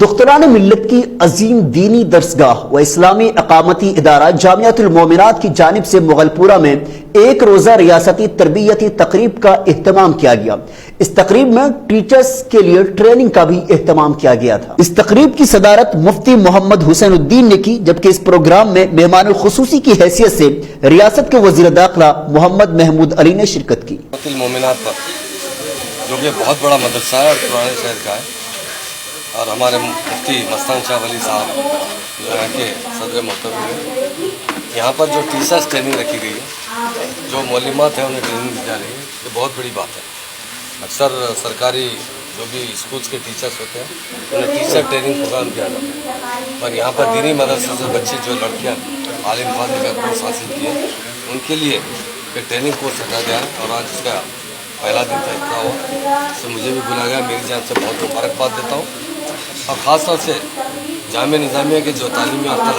دختران ملت کی عظیم دینی درسگاہ و اسلامی اقامتی ادارہ جامعۃ المومنات کی جانب سے مغل پورہ میں ایک روزہ ریاستی تربیتی تقریب کا اہتمام کیا گیا۔ اس تقریب میں ٹیچرز کے لیے ٹریننگ کا بھی اہتمام کیا گیا تھا۔ اس تقریب کی صدارت مفتی محمد حسین الدین نے کی، جبکہ اس پروگرام میں مہمان خصوصی کی حیثیت سے ریاست کے وزیر داخلہ محمد محمود علی نے شرکت کی۔ المومنات پر جو کہ بہت بڑا مدرسہ ہے اور پرانے شہر کا ہے، اور ہمارے مفتی مستان شاہ ولی صاحب جو ہے کہ صدر محترم ہیں، یہاں پر جو ٹیچرس ٹریننگ رکھی گئی ہے، جو معلمات ہیں انہیں ٹریننگ دی جا رہی ہے، یہ بہت بڑی بات ہے۔ اکثر سرکاری جو بھی اسکولس کے ٹیچرس ہوتے ہیں انہیں ٹیچر ٹریننگ پروگرام کیا جاتا ہے، اور یہاں پر دینی مدرسے سے بچے جو لڑکیاں عالم فاضل کا کورس حاصل کیے ان کے لیے ایک ٹریننگ کورس رکھا گیا ہے، اور آج اس کا پہلا دن تھا اتنا ہوا، اس سے مجھے بھی بلایا گیا، میری جانب سے بہت مبارکباد دیتا ہوں، اور خاص طور سے جامعہ نظامیہ کے جو تعلیمی یافتہ